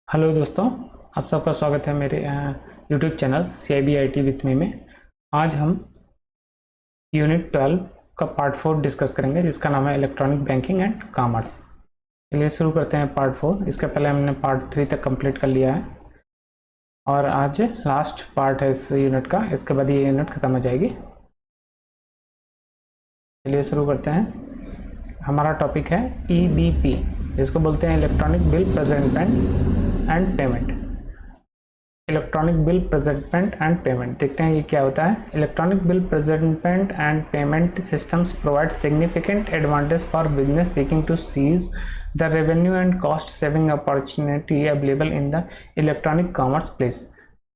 Hello दोस्तों, आप सबका स्वागत है मेरे YouTube channel CIBIT with me में। आज हम यूनिट 12 का पार्ट 4 डिस्कस करेंगे, जिसका नाम है इलेक्ट्रॉनिक बैंकिंग एंड कॉमर्स। चलिए शुरू करते हैं पार्ट 4। इसके पहले हमने पार्ट 3 तक कंप्लीट कर लिया है और आज लास्ट पार्ट है इस यूनिट का। इसके बाद ये यूनिट ख़त्म हो जाएगी। चलिए शुरू करते हैं। हमारा टॉपिक है EBP, जिसको बोलते हैं electronic bill presentment and payment. Electronic bill presentment and payment, देखते हैं ये क्या होता है। Electronic bill presentment and payment systems provide significant advantage for business seeking to seize the revenue and cost saving opportunity available in the electronic commerce place.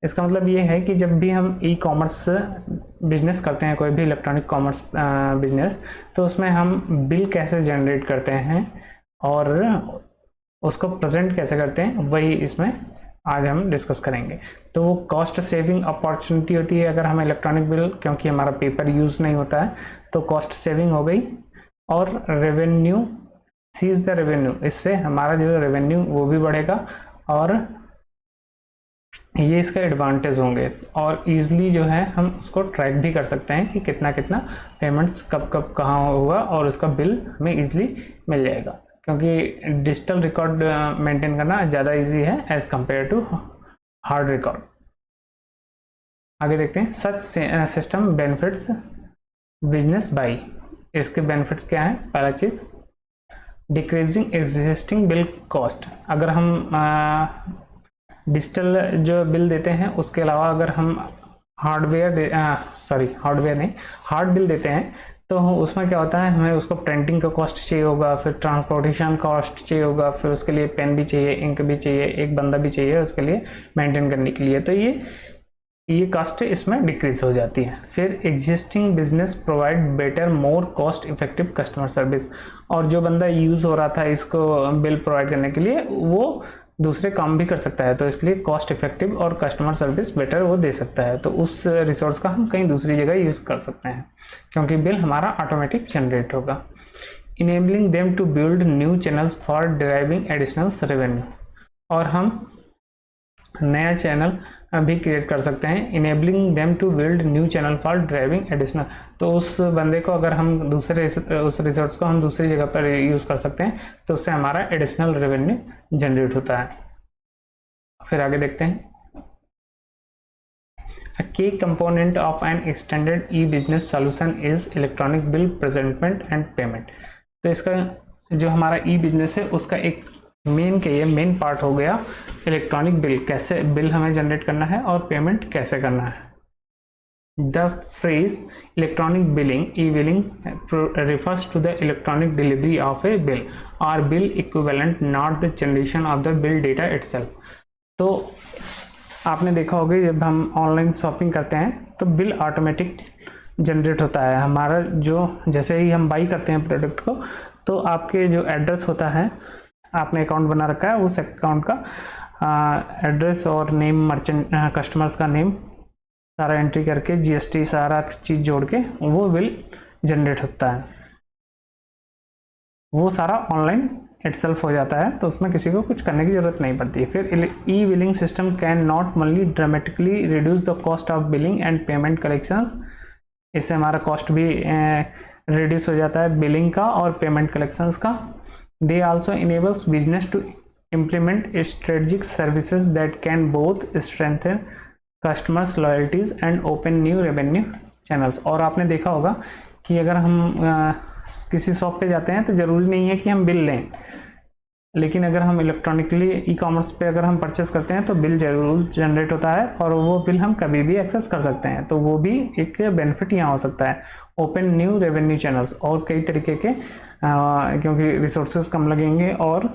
इसका मतलब ये है कि जब भी हम ई-कॉमर्स बिजनेस करते हैं, कोई भी इलेक्ट्रॉनिक कॉमर्स बिजनेस, तो उसमें हम बिल कैसे जनरेट करते हैं और उसको प्रेजेंट कैसे करते हैं, वही इसमें आज हम डिस्कस करेंगे। तो वो कॉस्ट सेविंग अपॉर्चुनिटी होती है अगर हम इलेक्ट्रॉनिक बिल, क्योंकि हमारा पेपर यूज़ नहीं होता है तो कॉस्ट सेविंग हो गई। और रेवेन्यू, सीज द रेवेन्यू, इससे हमारा जो रेवेन्यू वो भी बढ़ेगा और ये इसका एडवांटेज होंगे। और ईज़िली जो है हम उसको ट्रैक भी कर सकते हैं कि कितना कितना पेमेंट्स कब कब कहाँ होगा और उसका बिल हमें ईजिली मिल जाएगा, क्योंकि डिजिटल रिकॉर्ड मेंटेन करना ज़्यादा इजी है as compared to hard record. आगे देखते हैं। Such system benefits business by. इसके बेनिफिट्स क्या हैं? पहला चीज़, डिक्रीजिंग एग्जिस्टिंग बिल कॉस्ट। अगर हम डिजिटल जो बिल देते हैं उसके अलावा अगर हम हार्ड बिल देते हैं तो उसमें क्या होता है, हमें उसको प्रिंटिंग का कॉस्ट चाहिए होगा, फिर ट्रांसपोर्टेशन कॉस्ट चाहिए होगा, फिर उसके लिए पेन भी चाहिए, इंक भी चाहिए, एक बंदा भी चाहिए उसके लिए मेंटेन करने के लिए। तो ये कॉस्ट इसमें डिक्रीज हो जाती है। फिर existing business provide better more cost effective customer service. और जो बंदा यूज़ हो रहा था इसको बिल प्रोवाइड करने के लिए, वो दूसरे काम भी कर सकता है, तो इसलिए कॉस्ट इफेक्टिव और कस्टमर सर्विस बेटर वो दे सकता है। तो उस रिसोर्स का हम कहीं दूसरी जगह यूज़ कर सकते हैं, क्योंकि बिल हमारा ऑटोमेटिक जनरेट होगा। Enabling them to build new channels for deriving additional revenue. और हम नया चैनल भी क्रिएट कर सकते हैं। Enabling them to build new channel for driving additional, तो उस बंदे को अगर हम उस रिसोर्स को हम दूसरी जगह पर यूज़ कर सकते हैं, तो उससे हमारा एडिशनल रेवेन्यू जनरेट होता है। फिर आगे देखते हैं। A key component of an extended e-business solution is electronic bill presentment and payment। तो इसका जो हमारा e-business है उसका एक मेन पार्ट हो गया इलेक्ट्रॉनिक बिल, कैसे बिल हमें जनरेट करना है और पेमेंट कैसे करना है। The phrase electronic billing, e billing, refers to the electronic delivery of a bill or bill equivalent, not the generation of the bill data itself। तो आपने देखा होगा जब हम ऑनलाइन शॉपिंग करते हैं तो बिल ऑटोमेटिक जनरेट होता है हमारा। जो जैसे ही हम बाई करते हैं प्रोडक्ट को, तो आपके जो एड्रेस होता है, आपने अकाउंट बना रखा है, उस अकाउंट का एड्रेस और नेम, मर्चेंट कस्टमर्स का नेम सारा एंट्री करके GST सारा चीज़ जोड़ के वो बिल जनरेट होता है। वो सारा ऑनलाइन इटसेल्फ हो जाता है, तो उसमें किसी को कुछ करने की ज़रूरत नहीं पड़ती है। फिर e billing system can not only dramatically reduce the cost of billing and payment collections. इससे हमारा कॉस्ट भी रिड्यूस हो जाता है, बिलिंग का और पेमेंट कलेक्शंस का। They also enables business to implement strategic services that can both strengthen customers loyalties and open new revenue channels। और आपने देखा होगा कि अगर हम किसी शॉप पे जाते हैं तो ज़रूरी नहीं है कि हम बिल लें, लेकिन अगर हम इलेक्ट्रॉनिकली ई-कॉमर्स पे अगर हम परचेस करते हैं तो बिल जरूर जनरेट होता है और वो बिल हम कभी भी एक्सेस कर सकते हैं। तो वो भी एक बेनिफिट यहाँ हो सकता है। ओपन न्यू रेवेन्यू चैनल्स, और कई तरीके के क्योंकि रिसोर्सेज कम लगेंगे और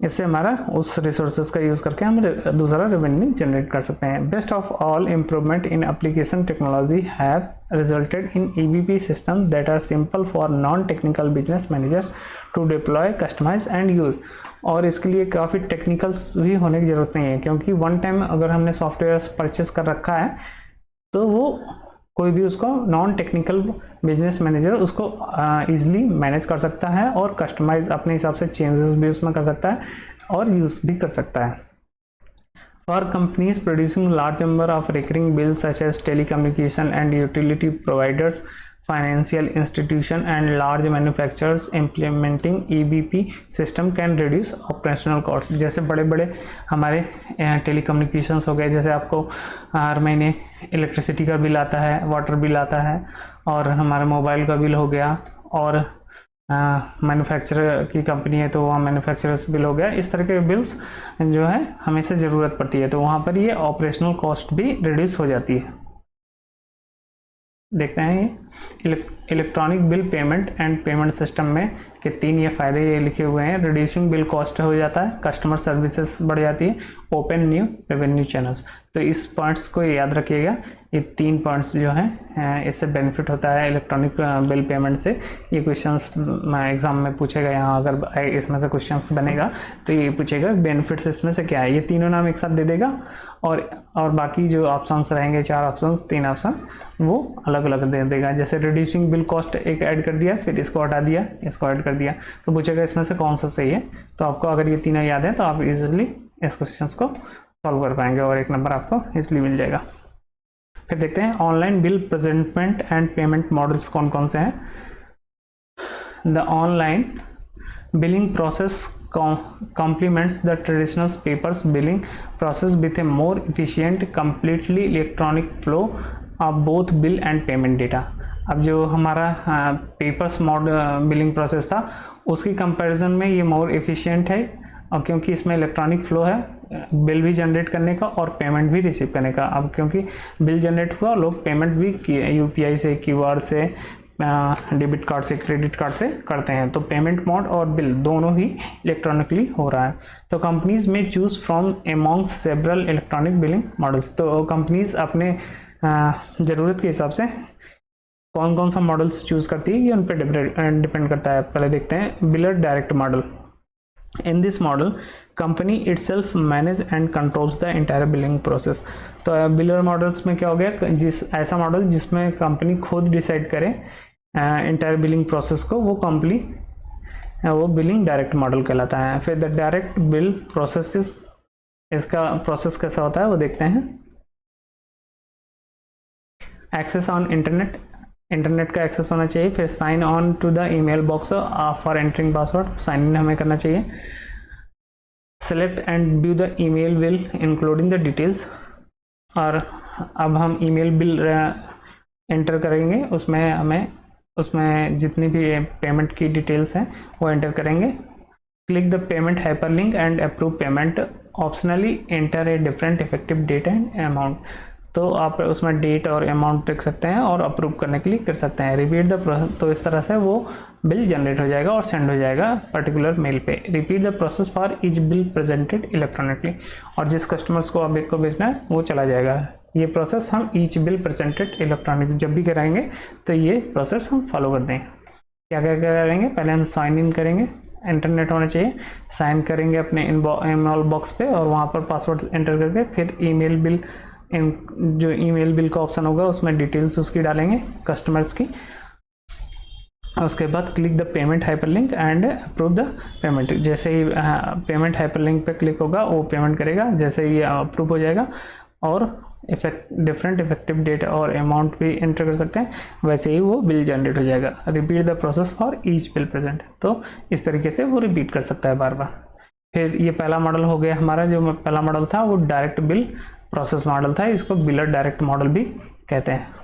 इससे हमारा उस रिसोर्सेज का यूज़ करके हम दूसरा रेवेन्यू जनरेट कर सकते हैं। Best of all improvement in application technology have resulted in EBP system that are simple for non technical business managers to deploy, customise and use. और इसके लिए काफ़ी टेक्निकल्स भी होने की ज़रूरत नहीं है, क्योंकि वन टाइम अगर हमने सॉफ्टवेयर परचेस कर रखा है तो वो कोई भी उसको नॉन टेक्निकल बिजनेस मैनेजर उसको ईजिली मैनेज कर सकता है और कस्टमाइज अपने हिसाब से चेंजेस भी उसमें कर सकता है और यूज़ भी कर सकता है। For companies producing large number of recurring bills such as telecommunication and utility providers, financial institution and large manufacturers, implementing EBP system can reduce operational costs. जैसे बड़े बड़े हमारे टेलीकम्युनिकेशंस हो गए, जैसे आपको हर महीने इलेक्ट्रिसिटी का बिल आता है, वाटर बिल आता है, और हमारा मोबाइल का बिल हो गया, और मैन्युफैक्चरर की कंपनी है तो वहाँ मैन्युफैक्चरर्स बिल हो गया। इस तरह के बिल्स जो है हमेशा ज़रूरत पड़ती है, तो वहाँ पर ये ऑपरेशनल कॉस्ट भी रिड्यूस हो जाती है। देखते हैं ये electronic bill payment and payment system में के 3 ये फ़ायदे ये लिखे हुए हैं। रिड्यूसिंग बिल कॉस्ट हो जाता है, कस्टमर सर्विसेज बढ़ जाती है, ओपन न्यू रेवेन्यू चैनल्स। तो इस पॉइंट्स को याद रखिएगा, ये 3 पॉइंट्स जो हैं इससे बेनिफिट होता है इलेक्ट्रॉनिक बिल पेमेंट से। ये क्वेश्चंस एग्जाम में पूछेगा, यहाँ अगर इसमें से क्वेश्चंस बनेगा तो ये पूछेगा बेनिफिट्स इसमें से क्या है। ये तीनों नाम एक साथ दे देगा, और बाकी जो ऑप्शंस रहेंगे 4 ऑप्शंस 3 ऑप्शंस वो अलग अलग दे देगा। जैसे रिड्यूसिंग बिल कॉस्ट एक ऐड कर दिया, फिर इसको हटा दिया, इसको ऐड कर दिया, तो पूछेगा इसमें से कौन सा सही है। तो आपको अगर ये तीनों याद है तो आप इजीली इस क्वेश्चंस को सॉल्व कर पाएंगे और 1 नंबर आपको इसलिए मिल जाएगा। फिर देखते हैं online bill presentment and payment models कौन कौन से हैं। The online billing process complements the traditional papers billing process with a more efficient, completely electronic flow of both bill and payment data। अब जो हमारा पेपर्स बिलिंग प्रोसेस था उसकी comparison में ये मोर एफिशिएंट है, और क्योंकि इसमें इलेक्ट्रॉनिक फ्लो है बिल भी जनरेट करने का और पेमेंट भी रिसीव करने का। अब क्योंकि बिल जनरेट हुआ, लोग पेमेंट भी UPI से, QR से, डेबिट कार्ड से, क्रेडिट कार्ड से करते हैं, तो पेमेंट मोड और बिल दोनों ही इलेक्ट्रॉनिकली हो रहा है। तो कंपनीज में choose from amongst several electronic billing models. तो कंपनीज अपने ज़रूरत के हिसाब से कौन कौन सा मॉडल्स चूज करती है ये उन पर डिपेंड करता है। पहले देखते हैं biller direct model. In this model company itself manage and controls the entire billing process. तो बिलर मॉडल्स में क्या हो गया, ऐसा मॉडल जिसमें कंपनी खुद डिसाइड करे एंटायर बिलिंग प्रोसेस को, वो बिलिंग डायरेक्ट मॉडल कहलाता है। फिर द डायरेक्ट बिल प्रोसेस, इसका प्रोसेस कैसा होता है वो देखते हैं। एक्सेस ऑन इंटरनेट का एक्सेस होना चाहिए। फिर sign on to the email box for entering password, sign in हमें करना चाहिए। Select and view the email bill including the details, और अब हम ईमेल बिल एंटर करेंगे, उसमें जितनी भी पेमेंट की डिटेल्स हैं वो एंटर करेंगे। Click the payment hyperlink and approve payment, optionally enter a different effective date and amount. तो आप उसमें डेट और अमाउंट लिख सकते हैं और अप्रूव करने के लिए कर सकते हैं। रिपीट द प्रोसेस, तो इस तरह से वो बिल जनरेट हो जाएगा और सेंड हो जाएगा पर्टिकुलर मेल पे। Repeat the process for each bill presented electronically, और जिस कस्टमर्स को अब को भेजना है वो चला जाएगा। ये प्रोसेस हम ईच बिल प्रेजेंटेड इलेक्ट्रॉनिक जब भी कराएंगे तो ये प्रोसेस हम फॉलो कर देंगे। क्या क्या करेंगे, पहले हम साइन इन करेंगे, इंटरनेट होना चाहिए, साइन करेंगे अपने ईमेल बॉक्स पे और वहाँ पर पासवर्ड एंटर करके फिर ईमेल बिल, जो ईमेल बिल का ऑप्शन होगा उसमें डिटेल्स उसकी डालेंगे कस्टमर्स की। उसके बाद click the payment hyperlink and approve the payment. जैसे ही पेमेंट हाइपरलिंक पे क्लिक होगा वो पेमेंट करेगा, जैसे ही अप्रूव हो जाएगा और डिफरेंट इफेक्टिव डेट और अमाउंट भी एंटर कर सकते हैं, वैसे ही वो बिल जनरेट हो जाएगा। Repeat the process for each bill present, तो इस तरीके से वो रिपीट कर सकता है बार बार। फिर ये पहला मॉडल हो गया हमारा, जो पहला मॉडल था वो डायरेक्ट बिल प्रोसेस मॉडल था, इसको बिलर डायरेक्ट मॉडल भी कहते हैं।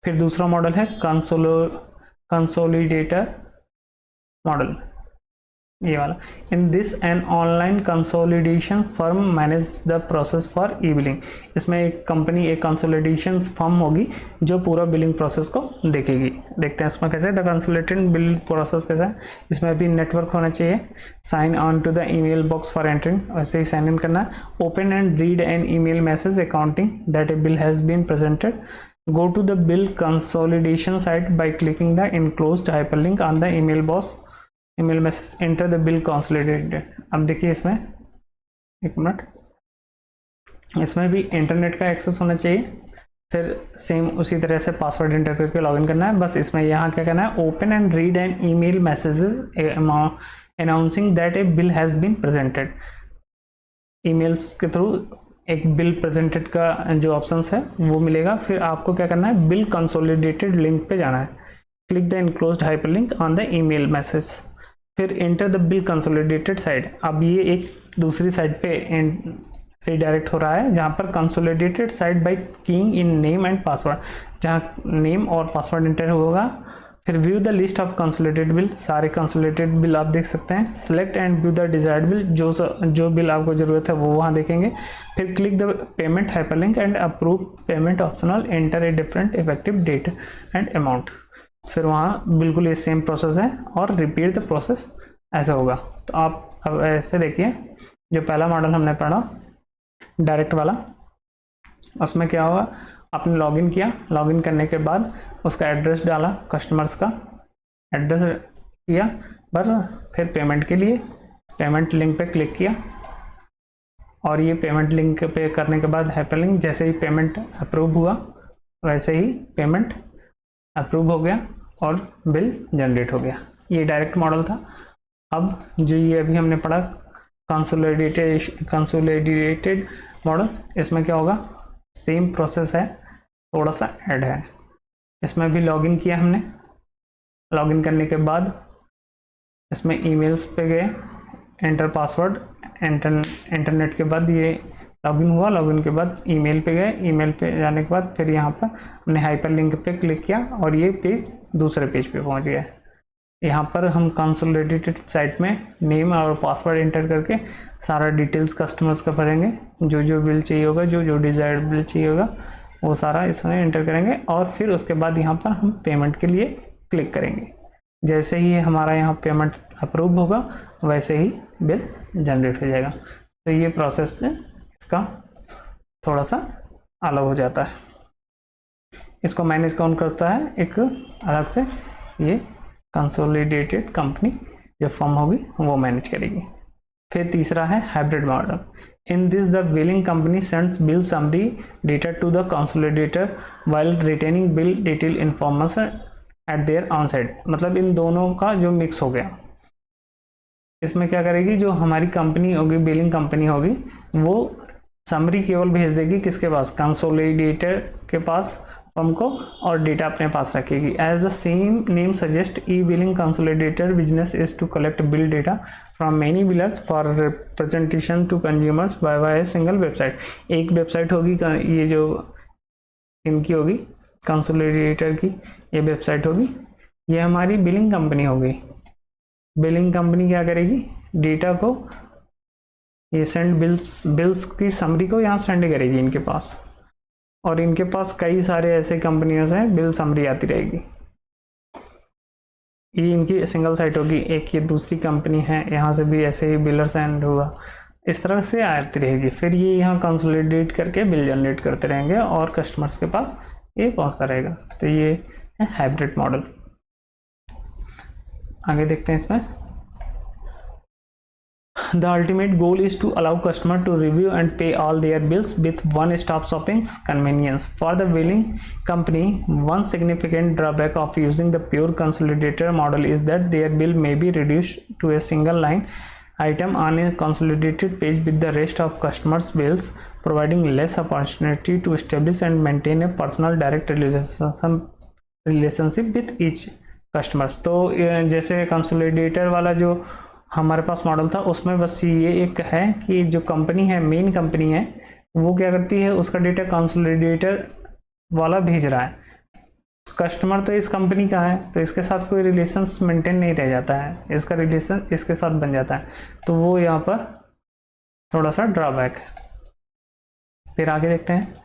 फिर दूसरा मॉडल है कंसोलिडेटर मॉडल, ये वाला। In this an online consolidation firm manage the process for E billing. इसमें एक कंपनी, एक कंसोलिडेशन फर्म होगी जो पूरा बिलिंग प्रोसेस को देखेगी। देखते हैं इसमें कैसे द कंसोलिडेटेड बिल प्रोसेस कैसा है। इसमें भी नेटवर्क होना चाहिए, sign on to the email box for entering, वैसे ही साइन इन करना है। Open and read an email message accounting that a bill has been presented. Go to the bill consolidation site by clicking the enclosed hyperlink on the email message. Enter the bill consolidated। अब देखिए इसमें एक minute, इसमें भी internet का access होना चाहिए। फिर सेम उसी तरह से पासवर्ड एंटर करके लॉगिन करना है। बस इसमें यहाँ क्या करना है, open and read an email messages announcing that a bill has been presented. Emails के थ्रू एक बिल प्रेजेंटेड का जो ऑप्शंस है वो मिलेगा। फिर आपको क्या करना है, बिल कंसोलिडेटेड लिंक पे जाना है, click the enclosed hyperlink on the email message, फिर enter the bill consolidated site. अब ये एक दूसरी साइट पे रिडायरेक्ट हो रहा है जहाँ पर consolidated site by keying in name and password, जहाँ नेम और पासवर्ड एंटर होगा। फिर view the list of consolidated bill, सारे कंसोलिडेटेड बिल आप देख सकते हैं। Select and view the desired bill, जो बिल आपको जरूरत है वो वहाँ देखेंगे। फिर click the payment hyperlink and approve payment optional, enter a different effective date and amount. फिर वहाँ बिल्कुल ये सेम प्रोसेस है और रिपीट द प्रोसेस ऐसा होगा। तो आप अब ऐसे देखिए, जो पहला मॉडल हमने पढ़ा डायरेक्ट वाला, उसमें क्या होगा, आपने लॉगिन किया, लॉगिन करने के बाद उसका एड्रेस डाला, कस्टमर्स का एड्रेस किया, पर फिर पेमेंट के लिए पेमेंट लिंक पे क्लिक किया और ये पेमेंट लिंक पे करने के बाद हाइपरलिंक, जैसे ही पेमेंट अप्रूव हुआ वैसे ही पेमेंट अप्रूव हो गया और बिल जनरेट हो गया। ये डायरेक्ट मॉडल था। अब जो ये अभी हमने पढ़ा कंसोलिडेटेड मॉडल, इसमें क्या होगा, सेम प्रोसेस है, थोड़ा सा ऐड है। इसमें भी लॉगिन किया हमने, लॉगिन करने के बाद इसमें ईमेल्स पे गए, एंटर पासवर्ड, इंटरनेट के बाद ये लॉगिन हुआ, लॉगिन के बाद ईमेल पे गए, ईमेल पे जाने के बाद फिर यहाँ पर हमने हाइपर लिंक पे क्लिक किया और ये पेज दूसरे पेज पे पहुँच गया। यहाँ पर हम कंसोलिडेटेड साइट में नेम और पासवर्ड एंटर करके सारा डिटेल्स कस्टमर्स का भरेंगे, जो जो बिल चाहिए होगा, जो जो डिजायर्ड बिल चाहिए होगा वो सारा इसमें एंटर करेंगे और फिर उसके बाद यहाँ पर हम पेमेंट के लिए क्लिक करेंगे। जैसे ही हमारा यहाँ पेमेंट अप्रूव होगा वैसे ही बिल जनरेट हो जाएगा। तो ये प्रोसेस से इसका थोड़ा सा अलग हो जाता है। इसको मैनेज कौन करता है, एक अलग से ये कंसोलिडेटेड कंपनी जो फॉर्म होगी वो मैनेज करेगी। फिर तीसरा है hybrid model. In this, the billing company sends bill summary data to the consolidator while retaining bill detail information at their on-site। मतलब इन दोनों का जो मिक्स हो गया, इसमें क्या करेगी, जो हमारी कंपनी होगी, बिलिंग कंपनी होगी, वो समरी केवल भेज देगी किसके पास, कंसोलिडेटर के पास हमको, और डेटा अपने पास रखेगी। As the same name suggest, e billing consolidator business is to collect bill data from many billers for representation to consumers by a single website. एक वेबसाइट होगी, ये जो इनकी होगी कंसोलिडेटर की ये वेबसाइट होगी, ये हमारी बिलिंग कंपनी होगी। बिलिंग कंपनी क्या करेगी, डेटा को ये सेंड बिल्स की समरी को यहाँ सेंड करेगी इनके पास, और इनके पास कई सारे ऐसे कंपनियों से बिल समरी आती रहेगी। ये इनकी सिंगल साइट होगी, एक ये दूसरी कंपनी है, यहाँ से भी ऐसे ही बिलर सेंड होगा, इस तरह से आती रहेगी। फिर ये यहाँ कंसोलिडेट करके बिल जनरेट करते रहेंगे और कस्टमर्स के पास ये पहुँचता रहेगा। तो ये है हाइब्रिड मॉडल। आगे देखते हैं इसमें। The ultimate goal is to allow customer to review and pay all their bills with one-stop shopping convenience. For the billing company, one significant drawback of using the pure consolidator model is that their bill may be reduced to a single line item on a consolidated page with the rest of customers' bills, providing less opportunity to establish and maintain a personal direct relationship with each customers। तो जैसे consolidator वाला जो हमारे पास model था, उसमें बस ये एक है कि जो कंपनी है, मेन कंपनी है, वो क्या करती है, उसका डेटा कंसोलिडेटर वाला भेज रहा है, कस्टमर तो इस कंपनी का है, तो इसके साथ कोई रिलेशंस मेंटेन नहीं रह जाता है, इसका रिलेशन इसके साथ बन जाता है। तो वो यहाँ पर थोड़ा सा ड्रॉबैक है। फिर आगे देखते हैं।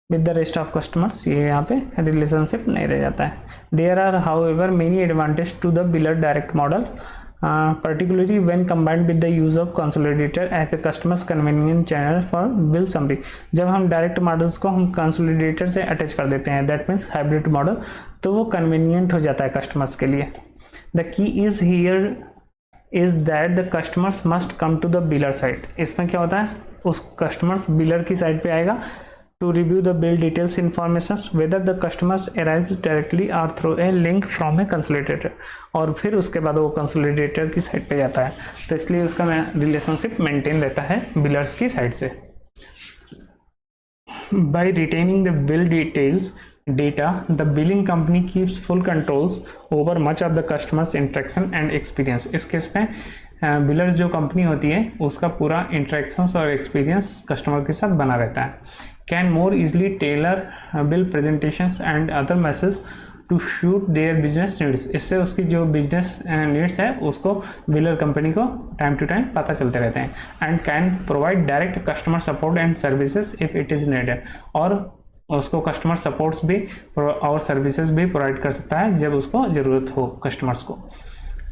With the rest of customers, ये यहाँ पे रिलेशनशिप नहीं रह जाता है। There are however many advantage to the biller direct model, particularly when combined with the use of consolidator as a customer's convenient channel for bill summary। जब हम direct models को हम कंसोलिडेटर से अटैच कर देते हैं, दैट मीन्स हाइब्रिड मॉडल, तो वो कन्वीनियंट हो जाता है कस्टमर्स के लिए। The key is here is that the customers must come to the biller site. इसमें क्या होता है, उस कस्टमर्स बिलर की साइड पे आएगा, to review the bill details information whether the customers arrives directly or through a link from a consolidator, और फिर उसके बाद वो कंसोलिडेटर की साइट पे जाता है, तो इसलिए उसका रिलेशनशिप मेंटेन रहता है बिलर्स की साइड से. By retaining the bill details data, the billing company keeps full controls over much of the customer's interaction and experience. इस केस में बिलर्स जो कंपनी होती है उसका पूरा इंटरेक्शंस और एक्सपीरियंस कस्टमर के साथ बना रहता है. Can more easily tailor bill presentations and other message to suit their business needs. इससे उसकी जो बिजनेस नीड्स है उसको बिलर कंपनी को टाइम टू टाइम पता चलते रहते हैं. And can provide direct customer support and services if it is needed, और उसको कस्टमर सपोर्ट्स भी और सर्विसेज भी प्रोवाइड कर सकता है जब उसको ज़रूरत हो कस्टमर्स को.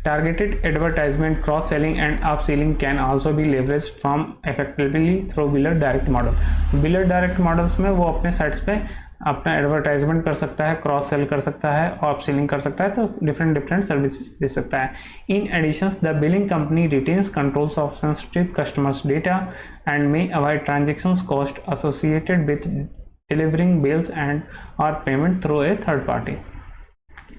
Targeted advertisement, cross-selling and upselling can also be leveraged from effectively through Biller Direct model. Biller Direct models में वो अपने साइट्स पे अपना एडवर्टाइजमेंट कर सकता है, क्रॉस सेल कर सकता है और अपसेलिंग कर सकता है, तो डिफरेंट सर्विसेज दे सकता है. In addition the billing company retains controls of sensitive customers data and may avoid transactions cost associated with delivering bills and और payment through a third party.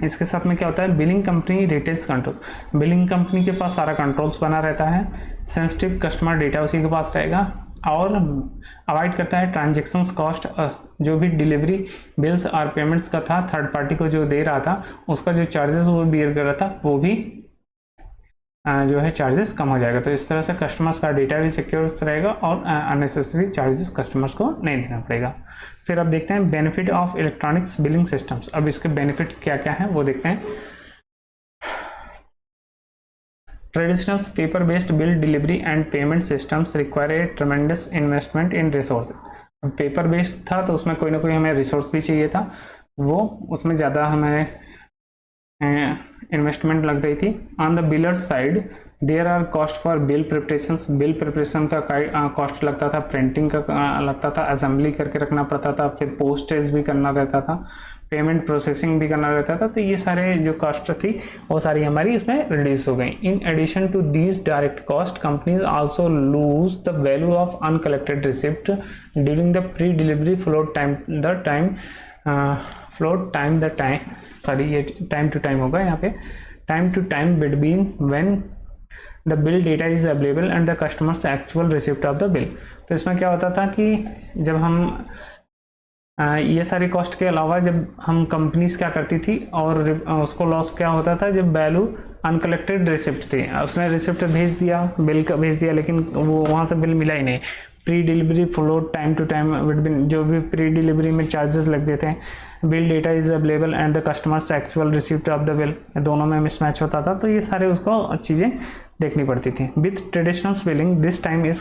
इसके साथ में क्या होता है, billing company retails control, billing company के पास सारा कंट्रोल्स बना रहता है, सेंसिटिव कस्टमर डेटा उसी के पास रहेगा और अवॉइड करता है ट्रांजेक्शन्स कॉस्ट, जो भी डिलीवरी बिल्स और पेमेंट्स का था थर्ड पार्टी को जो दे रहा था उसका जो चार्जेस वो बियर कर रहा था वो भी जो है चार्जेस कम हो जाएगा. तो इस तरह से कस्टमर्स का डेटा भी सिक्योर रहेगा और अननेसेसरी चार्जेस कस्टमर्स को नहीं देना पड़ेगा. फिर अब देखते हैं benefit of electronics billing systems. अब इसके बेनिफिट क्या क्या हैं वो देखते हैं. Traditional paper based bill delivery and payment systems require a tremendous investment in resource. Paper based था तो उसमें कोई ना कोई हमें रिसोर्स भी चाहिए था, वो उसमें ज़्यादा हमें इन्वेस्टमेंट लग रही थी. On the biller side there are cost for bill preparations, bill preparation का कॉस्ट लगता था, प्रिंटिंग का लगता था, असेंबली करके रखना पड़ता था, फिर पोस्टेज भी करना रहता था, पेमेंट प्रोसेसिंग भी करना रहता था. तो ये सारे जो कॉस्ट थी वो सारी हमारी इसमें रिड्यूस हो गई. In addition to these direct cost companies also lose the value of uncollected receipt during the pre delivery float time ये टाइम टू टाइम होगा यहाँ पे, time to time between when the bill data is available and the customers actual receipt of the bill. तो इसमें क्या होता था कि जब हम ये सारी कॉस्ट के अलावा जब हम कंपनीज क्या करती थी और उसको लॉस क्या होता था जब वैल्यू अनकलेक्टेड रिसिप्ट थी, उसने रिसिप्ट भेज दिया, बिल का भेज दिया, लेकिन वो वहाँ से बिल मिला ही नहीं. Pre delivery float time to time between, जो भी प्री डिलीवरी में चार्जेस लग देते हैं, bill data is available and the customers actual receipt of the bill, दोनों में मिसमैच होता था. तो ये सारे उसको चीज़ें देखनी पड़ती थी. With traditional billing this time is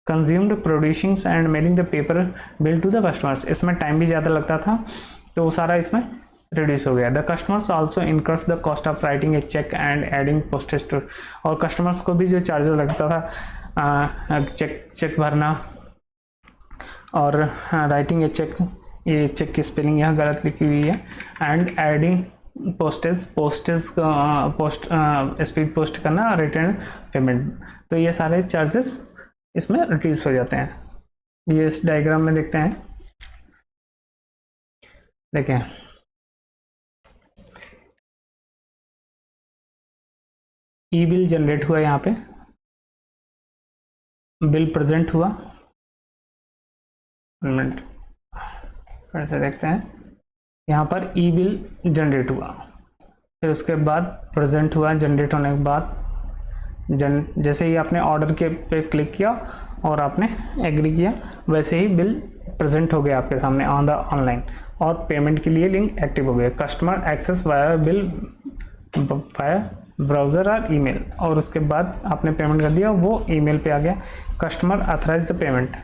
consumed producing and mailing the paper bill to the customers. इसमें टाइम भी ज़्यादा लगता था तो वो सारा इसमें रिड्यूस हो गया. The customers also incurs the cost of writing a cheque and adding postage to, और कस्टमर्स को भी जो चार्जेस लगता था चेक भरना और राइटिंग ए चेक, ये चेक की स्पेलिंग यहाँ गलत लिखी हुई है, and adding post speed post करना, रिटर्न पेमेंट, तो ये सारे चार्जेस इसमें रिड्यूस हो जाते हैं. ये इस डायग्राम में देखते हैं, देखें ई बिल जनरेट हुआ, यहाँ पे बिल प्रेजेंट हुआ, मिनट फिर से देखते हैं, यहाँ पर ई बिल जनरेट हुआ, फिर उसके बाद प्रेजेंट हुआ. जनरेट होने के बाद जैसे ही आपने ऑर्डर के पे क्लिक किया और आपने एग्री किया, वैसे ही बिल प्रेजेंट हो गया आपके सामने ऑन द ऑनलाइन, और पेमेंट के लिए लिंक एक्टिव हो गया. Customer access via bill via browser और ईमेल, और उसके बाद आपने पेमेंट कर दिया, वो ईमेल पे आ गया. कस्टमर अथराइज द पेमेंट,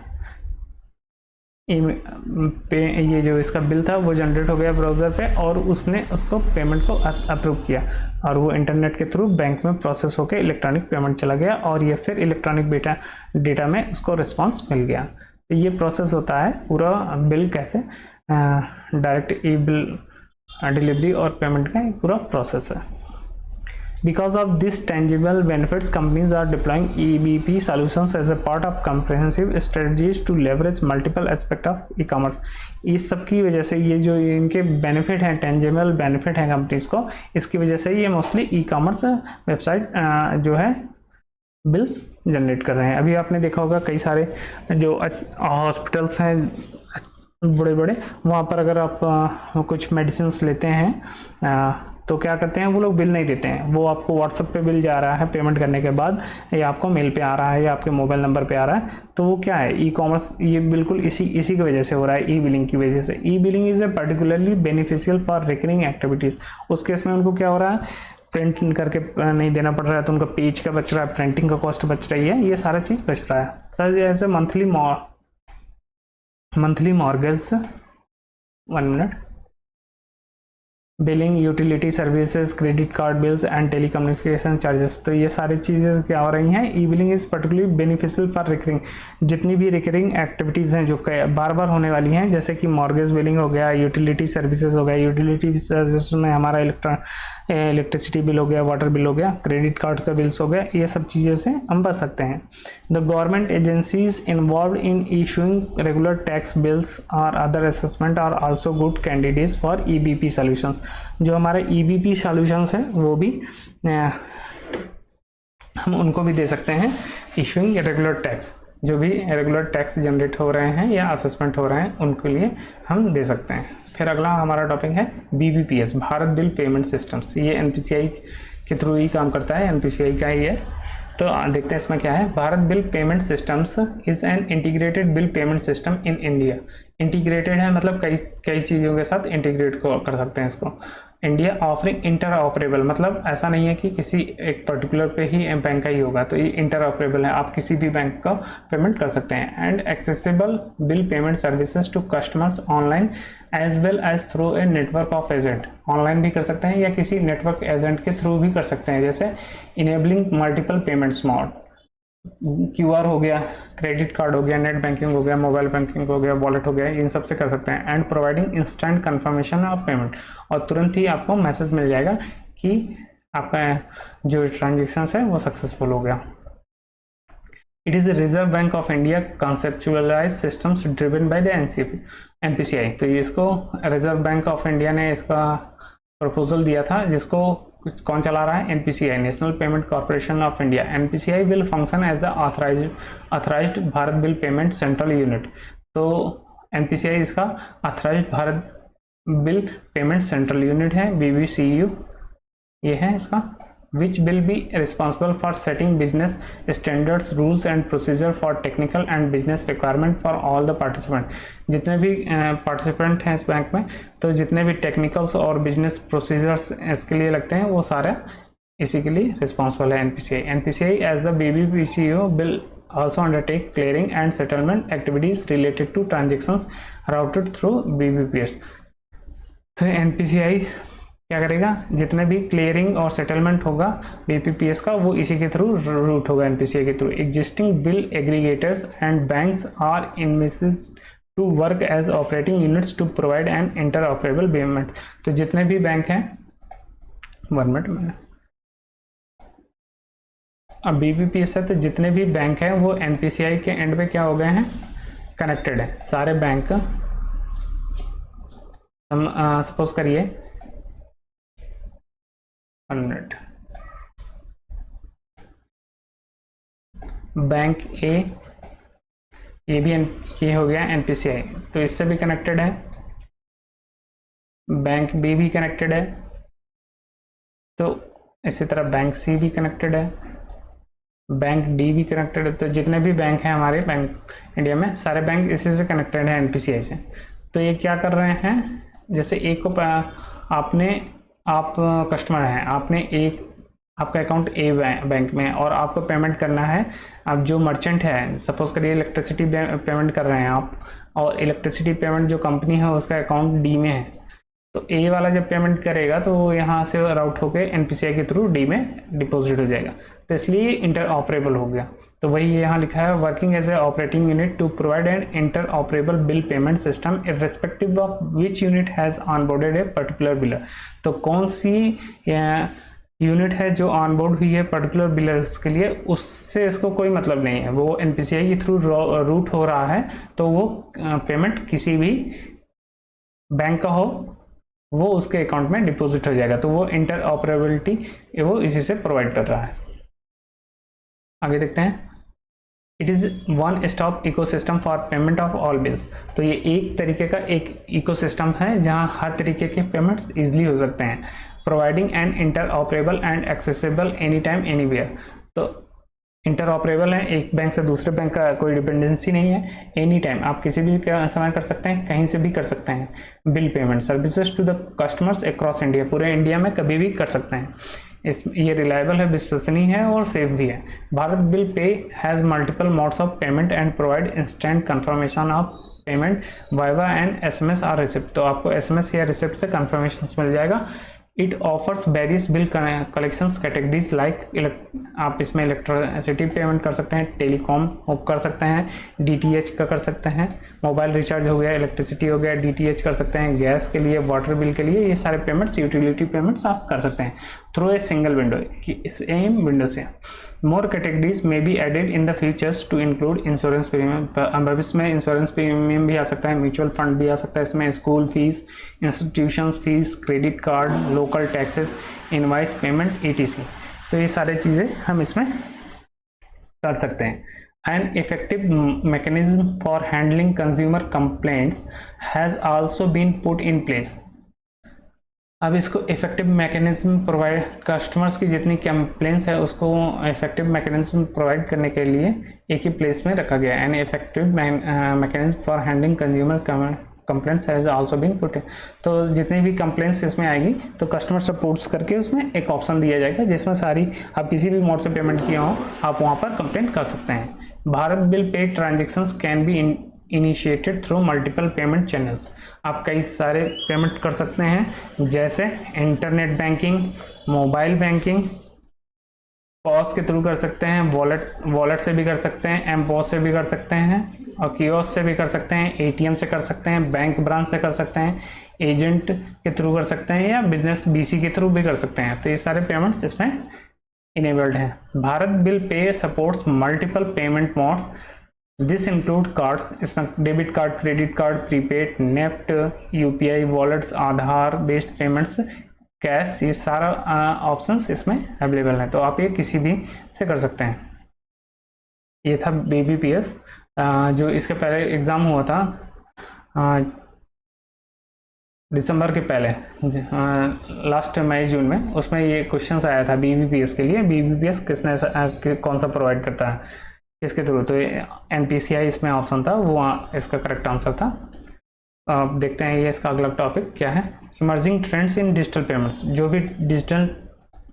ये जो इसका बिल था वो जनरेट हो गया ब्राउज़र पे, और उसने उसको पेमेंट को अप्रूव किया, और वो इंटरनेट के थ्रू बैंक में प्रोसेस होकर इलेक्ट्रॉनिक पेमेंट चला गया, और ये फिर इलेक्ट्रॉनिक डेटा में उसको रिस्पांस मिल गया. तो ये प्रोसेस होता है पूरा बिल कैसे डायरेक्ट ई बिल डिलीवरी और पेमेंट का पूरा प्रोसेस है. Because of this tangible benefits, companies are deploying EBP solutions as a part of comprehensive strategies to leverage multiple aspect of e-commerce. इस सब की वजह से ये जो इनके बेनिफिट हैं, टेंजिबल बेनिफिट हैं कंपनीज को, इसकी वजह से ये मोस्टली ई-कॉमर्स वेबसाइट जो है बिल्स जनरेट कर रहे हैं। अभी आपने देखा होगा कई सारे जो हॉस्पिटल्स हैं बड़े बड़े, वहाँ पर अगर आप कुछ मेडिसिन लेते हैं तो क्या करते हैं, वो लोग बिल नहीं देते हैं, वो आपको व्हाट्सएप पे बिल जा रहा है पेमेंट करने के बाद, या आपको मेल पे आ रहा है या आपके मोबाइल नंबर पे आ रहा है। तो वो क्या है, ई कॉमर्स, ये बिल्कुल इसी की वजह से हो रहा है, ई बिलिंग की वजह से। E billing is a particularly beneficial for recurring activities. उस केस में उनको क्या हो रहा है, प्रिंट करके नहीं देना पड़ रहा है, तो उनका पेज का बच रहा है, प्रिंटिंग का कॉस्ट बच रही है, ये सारा चीज़ बच रहा है। सर जैसे monthly mortgage, 1 minute, billing, utility services, credit card bills and telecommunication charges. तो ये सारी चीज़ें क्या हो रही हैं, e billing is particularly beneficial for recurring. जितनी भी रिकरिंग एक्टिविटीज़ हैं जो बार बार होने वाली हैं, जैसे कि मॉर्गेज बिलिंग हो गया, यूटिलिटी सर्विसेज हो गया, यूटिलिटी सर्विस में हमारा इलेक्ट्रिसिटी बिल हो गया, वाटर बिल हो गया, क्रेडिट कार्ड का बिल्स हो गया, ये सब चीज़ों से हम बच सकते हैं। The government agencies involve in issuing regular tax bills और other assessment are also good candidates for EBP solutions. जो हमारे EBP सॉल्यूशंस हैं वो भी हम उनको भी दे सकते हैं। इशूइंग रेगुलर टैक्स, जो भी रेगुलर टैक्स जनरेट हो रहे हैं या असेसमेंट हो रहे हैं, उनके लिए हम दे सकते हैं। फिर अगला हमारा टॉपिक है BBPS, Bharat bill payment systems. ये NPCI के थ्रू ही काम करता है, NPCI का ही है। तो देखते हैं इसमें क्या है। Bharat bill payment systems is an integrated bill payment system in India. Integrated है मतलब कई चीज़ों के साथ इंटीग्रेट कर सकते हैं इसको। इंडिया ऑफरिंग इंटर ऑपरेबल, मतलब ऐसा नहीं है कि किसी एक पर्टिकुलर पे ही बैंक का ही होगा, तो ये इंटर ऑपरेबल है, आप किसी भी बैंक का पेमेंट कर सकते हैं। And accessible bill payment services to customers online as well as through a network of agent. Online भी कर सकते हैं या किसी नेटवर्क एजेंट के थ्रू भी कर सकते हैं, जैसे enabling multiple payments mode, QR हो गया, क्रेडिट कार्ड हो गया, नेट बैंकिंग हो गया, मोबाइल बैंकिंग हो गया, वॉलेट हो गया, इन सब से कर सकते हैं। And providing instant confirmation of payment, और तुरंत ही आपको मैसेज मिल जाएगा कि आपका जो ट्रांजेक्शन है वो सक्सेसफुल हो गया। It is reserve bank of India conceptualise systems driven by the NPCI। तो ये इसको रिजर्व बैंक ऑफ इंडिया ने इसका प्रपोजल दिया था, जिसको कौन चला रहा है, NPCI, national payment corporation of India. NPCI will function as the authorised Bharat bill payment central unit. तो NPCI इसका authorised Bharat bill payment central unit है, BBCU ये है इसका। which will be responsible for setting business standards, rules and procedure for technical and business requirement for all the participant। जितने भी participant हैं इस बैंक में, तो जितने भी टेक्निकल्स और बिजनेस प्रोसीजर्स इसके लिए लगते हैं वो सारे इसी के लिए रिस्पॉन्सिबल है NPCI as the BBPCU will also undertake clearing and settlement activities related to transactions routed through BBPS। तो NPCI क्या करेगा, जितने भी क्लियरिंग और सेटलमेंट होगा BBPS का, वो इसी के थ्रू रूट होगा, NPCI के through. Existing bill aggregators and banks are envisaged to work as operating units to provide an interoperable payment. तो जितने भी बैंक हैं, 1 मिनट में, अब BBPS है, तो जितने भी बैंक हैं वो NPCI के एंड पे क्या हो गए हैं, कनेक्टेड है सारे बैंक। हम सपोज करिए 1 मिनट, बैंक A, ये भी ये हो गया NPCI, तो इससे भी कनेक्टेड है। बैंक B भी कनेक्टेड है, तो इसी तरह बैंक C भी कनेक्टेड है, बैंक D भी कनेक्टेड है। तो जितने भी बैंक हैं हमारे बैंक इंडिया में, सारे बैंक इसी से कनेक्टेड है NPCI से। तो ये क्या कर रहे हैं, जैसे एक को आप कस्टमर हैं, आपने आपका अकाउंट A बैंक में और आपको पेमेंट करना है। अब जो मर्चेंट है, सपोज करिए इलेक्ट्रिसिटी पेमेंट कर रहे हैं आप, और इलेक्ट्रिसिटी पेमेंट जो कंपनी है उसका अकाउंट D में है, तो A वाला जब पेमेंट करेगा तो वो यहाँ से राउट होकर NPCI के थ्रू D में डिपॉजिट हो जाएगा, तो इसलिए इंटर ऑपरेबल हो गया। तो वही यहाँ लिखा है, working as a operating unit to provide an interoperable bill payment system irrespective of which unit has onboarded a particular biller. तो कौन सी यूनिट है जो ऑनबोर्ड हुई है पर्टिकुलर बिलर्स के लिए, उससे इसको कोई मतलब नहीं है, वो एनपीसीआई के थ्रू रूट हो रहा है, तो वो पेमेंट किसी भी बैंक का हो वो उसके अकाउंट में डिपॉजिट हो जाएगा। तो वो इंटर ऑपरेबिलिटी वो इसी से प्रोवाइड कर रहा है। आगे देखते हैं, it is one stop ecosystem for payment of all bills. तो ये एक तरीके का एक इकोसिस्टम है जहाँ हर तरीके के पेमेंट्स इजीली हो सकते हैं, providing N inter operable and accessible any time anywhere. तो इंटर ऑपरेबल है, एक बैंक से दूसरे बैंक का कोई डिपेंडेंसी नहीं है, एनी टाइम आप किसी भी समय कर सकते हैं, कहीं से भी कर सकते हैं। Bill payment services to the customers across India, पूरे इंडिया में कभी भी कर सकते हैं। ये रिलायबल है, विश्वसनीय है और सेफ भी है। भारत बिल पे has multiple modes of payment and provide instant confirmation of payment viva and SMS और रिसिप्ट। तो आपको एसएमएस या रिसिप्ट से कंफर्मेशन मिल जाएगा। It offers various bill collections categories like आप इसमें इलेक्ट्रिसिटी पेमेंट कर सकते हैं, टेलीकॉम कर सकते हैं, डीटीएच का कर सकते हैं, मोबाइल रिचार्ज हो गया, इलेक्ट्रिसिटी हो गया, डीटीएच कर सकते हैं, गैस के लिए, वाटर बिल के लिए, ये सारे पेमेंट्स यूटिलिटी पेमेंट्स आप कर सकते हैं through a single window, same window से। मोर कैटेगरीज में be added in the futures to include insurance premium. भविष्य में इंश्योरेंस प्रीमियम भी आ सकता है, म्यूचुअल फंड भी आ सकता है इसमें, school fees, institutions fees, credit card, local taxes, invoice payment, etc. तो ये सारी चीज़ें हम इसमें कर सकते हैं। An effective mechanism for handling consumer complaints has also been put in place. अब इसको इफेक्टिव मैकेनिज्म प्रोवाइड, कस्टमर्स की जितनी कंप्लेंट्स है उसको इफेक्टिव मैकेनिज्म प्रोवाइड करने के लिए एक ही प्लेस में रखा गया है। An effective mechanism for handling consumer complaints has also been put. तो जितनी भी कंप्लेंट्स इसमें आएगी तो कस्टमर सपोर्ट्स करके उसमें एक ऑप्शन दिया जाएगा जिसमें सारी आप किसी भी मोड से पेमेंट किया हो आप वहाँ पर कंप्लेंट कर सकते हैं। Bharat bill pay transactions can be initiated through multiple payment channels. आप कई सारे पेमेंट कर सकते हैं जैसे internet banking, mobile banking, POS के थ्रू कर सकते हैं, वॉलेट से भी कर सकते हैं, एम पॉस से भी कर सकते हैं और कियोस्क से भी कर सकते हैं, एटीएम से कर सकते हैं, बैंक ब्रांच से कर सकते हैं, एजेंट के थ्रू कर सकते हैं या बिजनेस बीसी के थ्रू भी कर सकते हैं। तो ये सारे पेमेंट्स इसमें इनेबल्ड हैं। Bharat bill pay supports multiple payment modes, this include cards, इसमें debit card, credit card, prepaid, NEFT, UPI, wallets, Aadhaar based payments, cash, ये सारा ऑप्शंस इसमें अवेलेबल हैं। तो आप ये किसी भी से कर सकते हैं। ये था बीबीपीएस जो इसके पहले एग्ज़ाम हुआ था दिसंबर के पहले, लास्ट मई जून में, उसमें ये क्वेश्चंस आया था बीबीपीएस के लिए। बीबीपीएस किसने कौन सा प्रोवाइड करता है, किसके थ्रू? तो एनपीसीआई इसमें ऑप्शन था, वो इसका करेक्ट आंसर था। अब देखते हैं ये इसका अगला टॉपिक क्या है। Emerging trends in digital payments. जो भी डिजिटल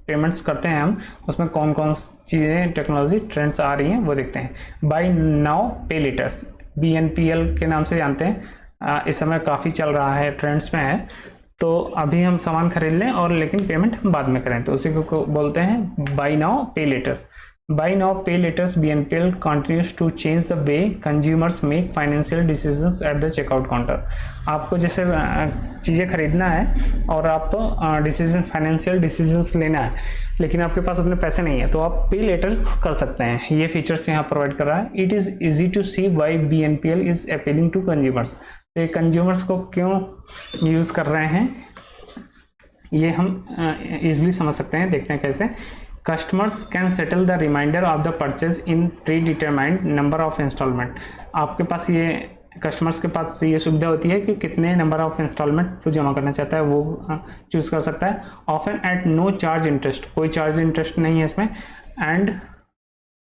पेमेंट्स करते हैं हम उसमें कौन कौन चीज़ें टेक्नोलॉजी ट्रेंड्स आ रही हैं वो देखते हैं। बाय नाउ पे लेटर्स, BNPL के नाम से जानते हैं, इस समय काफ़ी चल रहा है, ट्रेंड्स में है। तो अभी हम सामान खरीद लें और लेकिन पेमेंट बाद में करें, तो उसी को बोलते हैं बाय नाउ पे letters. Buy now, pay laters BNPL continues to change the way consumers make financial decisions at the checkout counter। आपको जैसे चीज़ें खरीदना है और आप फाइनेंशियल डिसीजंस लेना है लेकिन आपके पास अपने पैसे नहीं है तो आप पे लेटर कर सकते हैं। ये फीचर्स यहाँ प्रोवाइड कर रहा है। It is easy to see why BNPL is appealing to consumers. तो ये कंज्यूमर्स को क्यों यूज़ कर रहे हैं ये हम ईजिली समझ सकते हैं। देखते हैं कैसे। Customers can settle the reminder of the purchase in predetermined number of instalment. आपके पास ये कस्टमर्स के पास ये सुविधा होती है कि कितने नंबर ऑफ इंस्टॉलमेंट वो जमा करना चाहता है वो चूज़ कर सकता है। Often at no charge interest, कोई चार्ज इंटरेस्ट नहीं है इसमें। And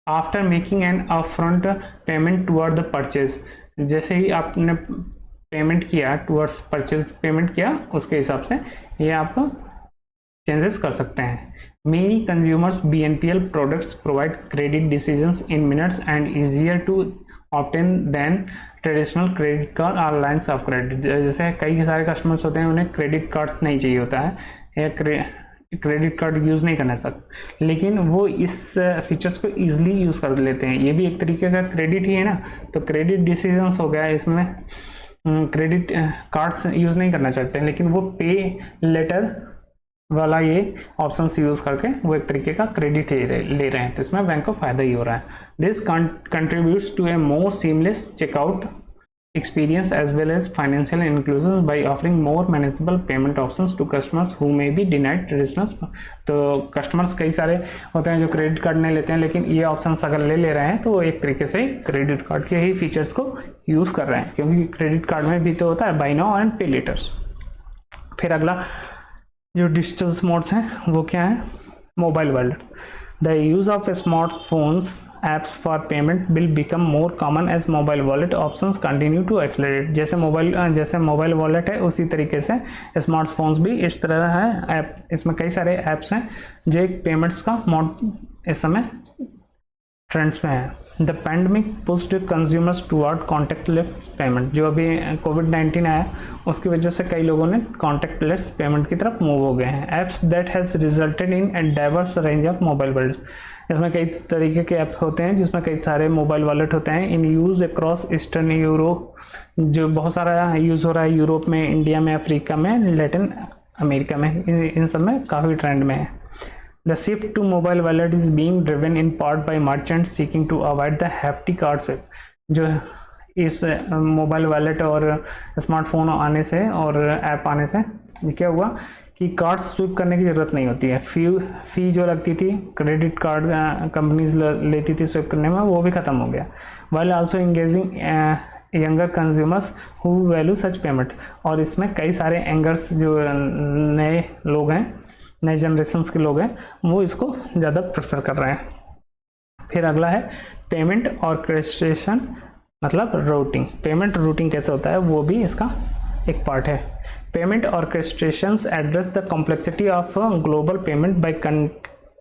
after making an upfront payment toward the purchase, जैसे ही आपने पेमेंट किया टुवर्ड्स परचेज पेमेंट किया उसके हिसाब से ये आप चेंजेस कर सकते हैं। Many consumers BNPL products provide credit decisions in minutes and easier to obtain than traditional credit card or lines of credit। जैसे कई सारे कस्टमर्स होते हैं उन्हें क्रेडिट कार्ड्स नहीं चाहिए होता है या क्रेडिट कार्ड यूज़ नहीं करना चाहते लेकिन वो इस फीचर्स को ईजिली यूज़ कर लेते हैं। ये भी एक तरीके का क्रेडिट ही है ना, तो क्रेडिट डिसीजंस हो गया इसमें। क्रेडिट कार्ड्स यूज़ नहीं करना चाहते हैं लेकिन वो पे लेटर वाला ये ऑप्शंस यूज़ करके वो एक तरीके का क्रेडिट ले रहे हैं, तो इसमें बैंक को फ़ायदा ही हो रहा है। This contributes to a more seamless checkout experience as well as financial inclusion by offering more manageable payment options to customers who may be denied traditional। तो कस्टमर्स कई सारे होते हैं जो क्रेडिट कार्ड नहीं लेते हैं, लेकिन ये ऑप्शंस अगर ले रहे हैं तो वो एक तरीके से क्रेडिट कार्ड के ही फीचर्स को यूज़ कर रहे हैं, क्योंकि क्रेडिट कार्ड में भी तो होता है बाय नाउ एंड पे लेटर्स। फिर अगला जो डिजिटल मोड्स हैं वो क्या है, mobile wallet. The use of smartphones apps for payment will become more common as mobile wallet options continue to accelerate। जैसे मोबाइल वॉलेट है उसी तरीके से स्मार्टफोन्स भी इस तरह है ऐप, इसमें कई सारे ऐप्स हैं जो एक पेमेंट्स का मोड इस समय ट्रेंड्स में है। The pandemic pushed consumers toward contactless payment. जो अभी कोविड-19 आया उसकी वजह से कई लोगों ने कॉन्टैक्टलेस पेमेंट की तरफ मूव हो गए हैं। Apps that has resulted in a diverse range of mobile wallets. इसमें कई तरीके के ऐप होते हैं जिसमें कई सारे मोबाइल वॉलेट होते हैं। इन यूज़ अक्रॉस ईस्टर्न यूरोप, जो बहुत सारा यूज़ हो रहा है यूरोप में, इंडिया में, अफ्रीका में, लैटिन अमेरिका में, इन सब में काफ़ी ट्रेंड में है। The shift to mobile wallet is being driven in part by merchants seeking to avoid the hefty card swipe। जो इस मोबाइल वॉलेट और स्मार्टफोन आने से और ऐप आने से क्या हुआ कि कार्ड स्विप करने की ज़रूरत नहीं होती है। फ़ी जो लगती थी क्रेडिट कार्ड कंपनीज लेती थी स्विप करने में, वो भी ख़त्म हो गया। While also engaging younger consumers who value such payment. और इसमें कई सारे एंगर्स जो नए लोग हैं, नए जनरेशन्स के लोग हैं, वो इसको ज़्यादा प्रेफर कर रहे हैं। फिर अगला है पेमेंट ऑर्केस्ट्रेशन, मतलब रूटिंग। पेमेंट रूटिंग कैसे होता है वो भी इसका एक पार्ट है। Payment orchestrations address the complexity of global payment by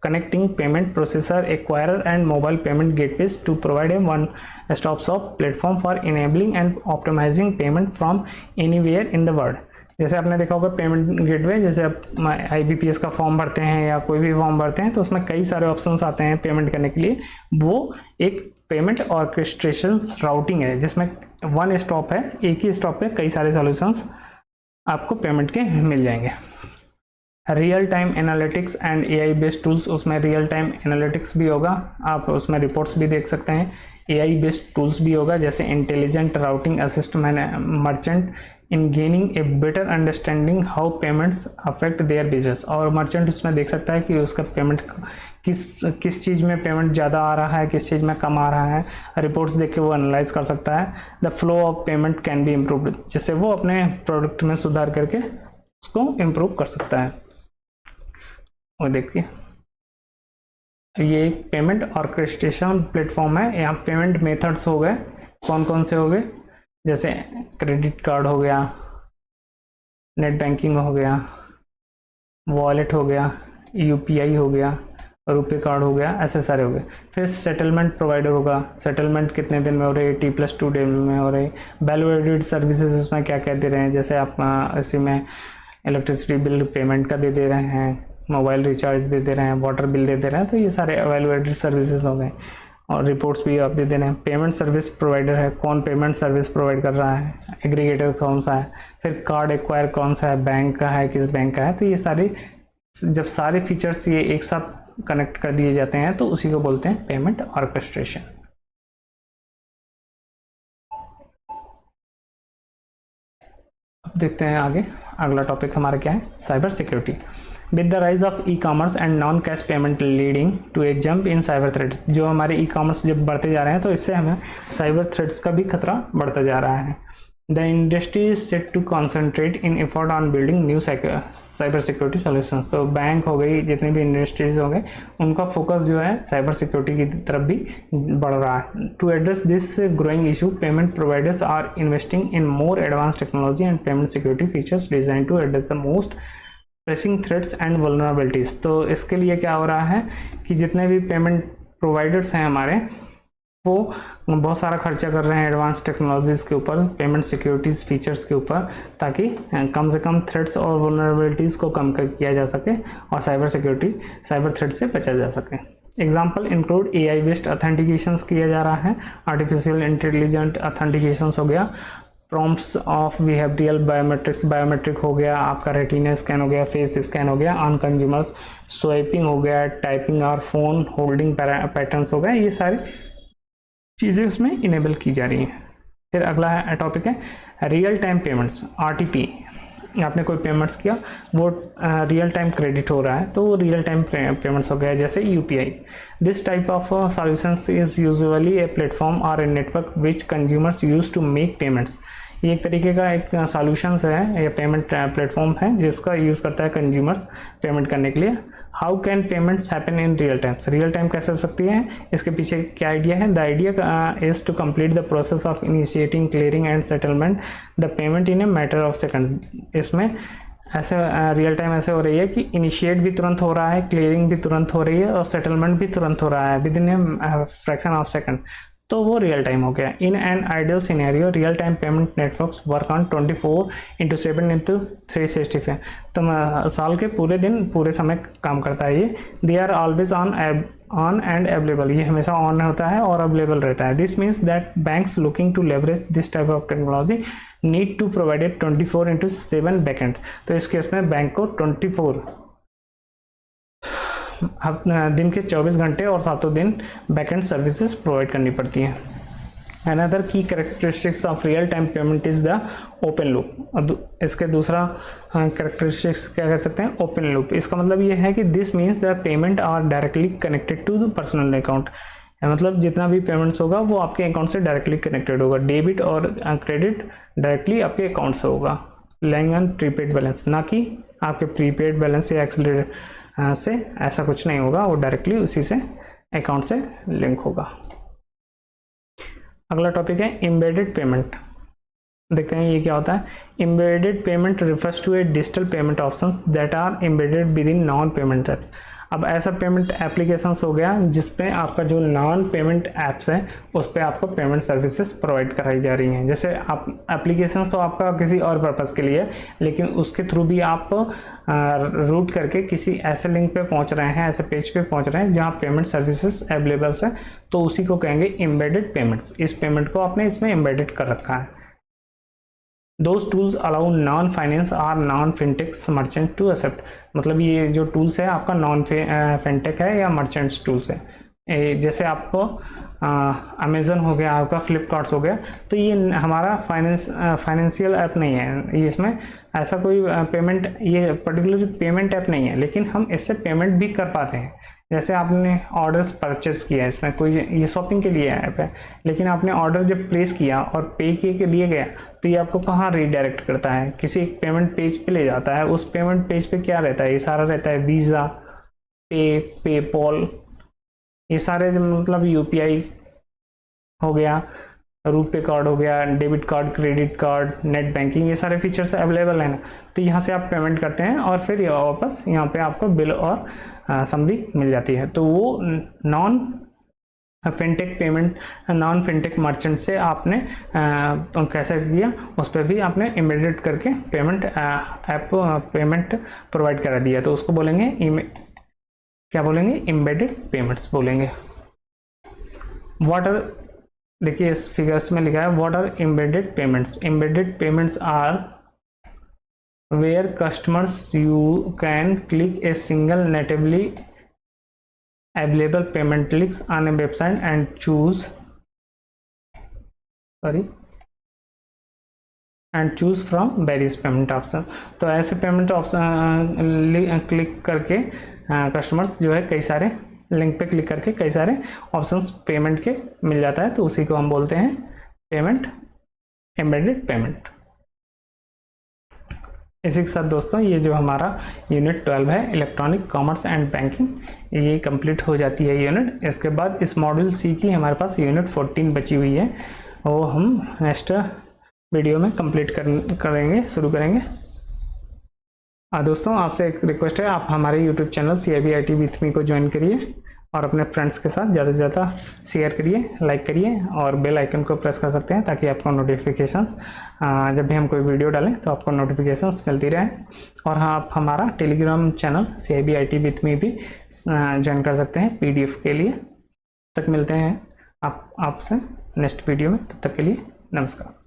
connecting payment processor, acquirer and mobile payment gateways to provide a one-stop shop platform for enabling and optimizing payment from anywhere in the world। जैसे आपने देखा होगा payment gateway, जैसे आप IBPS का form भरते हैं या कोई भी फॉर्म भरते हैं तो उसमें कई सारे ऑप्शंस आते हैं पेमेंट करने के लिए। वो एक पेमेंट ऑर्केस्ट्रेशन राउटिंग है जिसमें वन स्टॉप है, एक ही स्टॉप पे कई सारे सॉल्यूशंस आपको पेमेंट के मिल जाएंगे। Real time analytics and AI based tools, उसमें रियल टाइम एनालिटिक्स भी होगा, आप उसमें रिपोर्ट्स भी देख सकते हैं। AI बेस्ड टूल्स भी होगा जैसे intelligent routing assist merchant in gaining a better understanding how payments affect their business. और मर्चेंट उसमें देख सकता है कि उसका पेमेंट किस चीज़ में पेमेंट ज़्यादा आ रहा है, किस चीज़ में कम आ रहा है, रिपोर्ट्स देख के वो एनालाइज कर सकता है। The flow of payment can be improved, जिससे वो अपने प्रोडक्ट में सुधार करके उसको इम्प्रूव कर सकता है। और देखिए ये एक पेमेंट ऑर्केस्ट्रेशन प्लेटफॉर्म है। यहाँ पेमेंट मेथड्स हो गए, कौन कौन से हो गए, जैसे क्रेडिट कार्ड हो गया, नेट बैंकिंग हो गया, वॉलेट हो गया, UPI हो गया, रुपे कार्ड हो गया, ऐसे सारे हो गए। फिर सेटलमेंट प्रोवाइडर होगा, सेटलमेंट कितने दिन में हो रही है, T+2 डे में हो रही। वैल्यू एडेड सर्विसेज उसमें क्या क्या दे रहे हैं, जैसे अपना इसी में इलेक्ट्रिसिटी बिल पेमेंट का दे रहे हैं, मोबाइल रिचार्ज दे रहे हैं, वाटर बिल दे रहे हैं, तो ये सारे वैल्यू एडेड सर्विसेज हो गए। और रिपोर्ट्स भी आप दे रहे हैं। पेमेंट सर्विस प्रोवाइडर है, कौन पेमेंट सर्विस प्रोवाइड कर रहा है, एग्रीगेटर कौन सा है, फिर कार्ड एक्वायर कौन सा है, बैंक का है, किस बैंक का है। तो ये सारी जब सारे फीचर्स ये एक साथ कनेक्ट कर दिए जाते हैं तो उसी को बोलते हैं पेमेंट ऑर्केस्ट्रेशन। अब देखते हैं आगे, अगला टॉपिक हमारा क्या है, cyber security. With the rise of e-commerce and non cash payment leading to a jump in cyber threats. जो हमारे ई-कॉमर्स जब बढ़ते जा रहे हैं तो इससे हमें साइबर थ्रेट्स का भी खतरा बढ़ता जा रहा है। The industry is set to concentrate in effort on building new cyber security solutions. तो बैंक हो गई, जितनी भी इंडस्ट्रीज हो गए, उनका फोकस जो है साइबर सिक्योरिटी की तरफ भी बढ़ रहा है। To address this growing issue, payment providers are investing in more advance technology and payment security features design to address the most pressing threats and vulnerabilities. तो इसके लिए क्या हो रहा है कि जितने भी पेमेंट प्रोवाइडर्स हैं हमारे, वो बहुत सारा खर्चा कर रहे हैं एडवांस टेक्नोलॉजीज़ के ऊपर, पेमेंट सिक्योरिटीज़ फीचर्स के ऊपर, ताकि कम से कम थ्रेट्स और वल्नरेबिलिटीज़ को कम किया जा सके और साइबर थ्रेट से बचा जा सके। Example include AI based authentications किया जा रहा है, आर्टिफिशियल इंटेलिजेंट ऑथेंटिकेशंस हो गया, prompts of behavioural biometrics, biometric हो गया, आपका रेटिना स्कैन हो गया, फेस स्कैन हो गया, ऑन कंज्यूमर्स, स्वाइपिंग हो गया, टाइपिंग और फोन होल्डिंग पैटर्न्स हो गए, ये सारी चीज़ें उसमें इनेबल की जा रही हैं। फिर अगला टॉपिक है रियल टाइम पेमेंट्स, RTP। आपने कोई पेमेंट्स किया, वो रियल टाइम क्रेडिट हो रहा है, तो वो रियल टाइम पेमेंट्स हो गया, जैसे UPI। This type of solutions is usually a platform और a network which consumers use to make payments. ये एक तरीके का एक सॉल्यूशंस है या पेमेंट प्लेटफॉर्म है जिसका यूज़ करता है कंज्यूमर्स पेमेंट करने के लिए। How can payments happen in real times, real time कैसे हो सकती है, इसके पीछे क्या आइडिया है। The idea is to complete the process of initiating, clearing and settlement the payment in a matter of second. इसमें ऐसे रियल टाइम ऐसे हो रही है कि इनिशिएट भी तुरंत हो रहा है, क्लियरिंग भी तुरंत हो रही है और सेटलमेंट भी तुरंत हो रहा है with in a fraction of second, तो वो रियल टाइम हो गया। In an ideal scenario real time payment networks work on 24/7/365, तो साल के पूरे दिन पूरे समय काम करता है ये। They are always on and available, ये हमेशा ऑन होता है और अवेलेबल रहता है। This means that banks looking to leverage this type of technology need to provided 24/7 backend. तो इस केस में बैंक को 24 दिन के 24 घंटे और 7 दिन बैकएंड सर्विसेज प्रोवाइड करनी पड़ती हैं। अनदर की characteristics of real time payment is the open loop. इसके दूसरा कैरेक्टरिस्टिक्स क्या कह सकते हैं, ओपन लूप। इसका मतलब ये है कि this means the payment are directly connected to the personal account, मतलब जितना भी पेमेंट्स होगा वो आपके अकाउंट से डायरेक्टली कनेक्टेड होगा। डेबिट और क्रेडिट डायरेक्टली आपके अकाउंट से होगा, लाइंग ऑन प्रीपेड बैलेंस, ना कि आपके प्रीपेड बैलेंस या एक्सेलरेट से ऐसा कुछ नहीं होगा, वो डायरेक्टली उसी से अकाउंट से लिंक होगा। अगला टॉपिक है एम्बेडेड पेमेंट। देखते हैं ये क्या होता है। Embedded payment refers to a digital payment options that are embedded within non payment apps. अब ऐसा पेमेंट एप्लीकेशंस हो गया जिसपे आपका जो नॉन पेमेंट ऐप्स है उस पर आपको पेमेंट सर्विसेज प्रोवाइड कराई जा रही हैं। जैसे आप एप्लीकेशंस तो आपका किसी और पर्पज़ के लिए है, लेकिन उसके थ्रू भी आप रूट करके किसी ऐसे लिंक पे पहुंच रहे हैं, ऐसे पेज पे पहुंच रहे हैं जहां पेमेंट सर्विसेज अवेलेबल है, तो उसी को कहेंगे एम्बेडेड पेमेंट्स। इस पेमेंट को आपने इसमें एम्बेडेड कर रखा है। Those tools allow non-finance or non-fintech merchant to accept, मतलब ये जो टूल्स है आपका नॉन फिनटेक है या मर्चेंट्स टूल्स है। जैसे आपको अमेजन हो गया, आपका फ्लिपकार्ट्स हो गया, तो ये हमारा फाइनेंशियल ऐप नहीं है, ये इसमें ऐसा कोई पेमेंट, ये पर्टिकुलर पेमेंट ऐप नहीं है, लेकिन हम इससे पेमेंट भी कर पाते हैं। जैसे आपने ऑर्डर्स परचेस किया है, इसमें कोई ये शॉपिंग के लिए ऐप है, लेकिन आपने ऑर्डर जब प्लेस किया और पे के लिए गया तो ये आपको कहाँ रीडायरेक्ट करता है, किसी एक पेमेंट पेज पे ले जाता है। उस पेमेंट पेज पे क्या रहता है, ये सारा रहता है वीज़ा, पेपॉल, ये सारे मतलब UPI हो गया, रुपे कार्ड हो गया, debit card, credit card, net banking, ये सारे फीचर्स अवेलेबल हैं ना। तो यहाँ से आप पेमेंट करते हैं और फिर ये वापस यहाँ पे आपको बिल और समरी मिल जाती है। तो वो non fintech payment, non fintech merchant से आपने कैसे किया, उस पर भी आपने एम्बेडेड करके पेमेंट ऐप पेमेंट प्रोवाइड करा दिया, तो उसको बोलेंगे क्या बोलेंगे, एम्बेडेड पेमेंट्स बोलेंगे। व्हाट आर, देखिए इस फिगर्स में लिखा है what are embedded payments. Embedded payments are where customers you can click a single natively available payment links on a website and choose from various payment option। तो ऐसे payment option click करके customers जो है कई सारे link पे click करके कई सारे ऑप्शंस पेमेंट के मिल जाता है, तो उसी को हम बोलते हैं पेमेंट, एम्बेडेड पेमेंट। इसी के साथ दोस्तों ये जो हमारा यूनिट 12 है इलेक्ट्रॉनिक कॉमर्स एंड बैंकिंग, ये कंप्लीट हो जाती है यूनिट। इसके बाद इस मॉड्यूल सी की हमारे पास यूनिट 14 बची हुई है, वो हम नेक्स्ट वीडियो में कंप्लीट करेंगे, शुरू करेंगे। दोस्तों आपसे एक रिक्वेस्ट है, आप हमारे YouTube channel CIB IT with me को ज्वाइन करिए और अपने फ्रेंड्स के साथ ज़्यादा से ज़्यादा शेयर करिए, लाइक करिए और बेल आइकन को प्रेस कर सकते हैं ताकि आपको नोटिफिकेशंस जब भी हम कोई वीडियो डालें तो आपको नोटिफिकेशंस मिलती रहे। और हाँ, आप हमारा Telegram channel CIB IT with me भी ज्वाइन कर सकते हैं PDF के लिए। तक मिलते हैं आपसे नेक्स्ट वीडियो में, तब तक के लिए नमस्कार।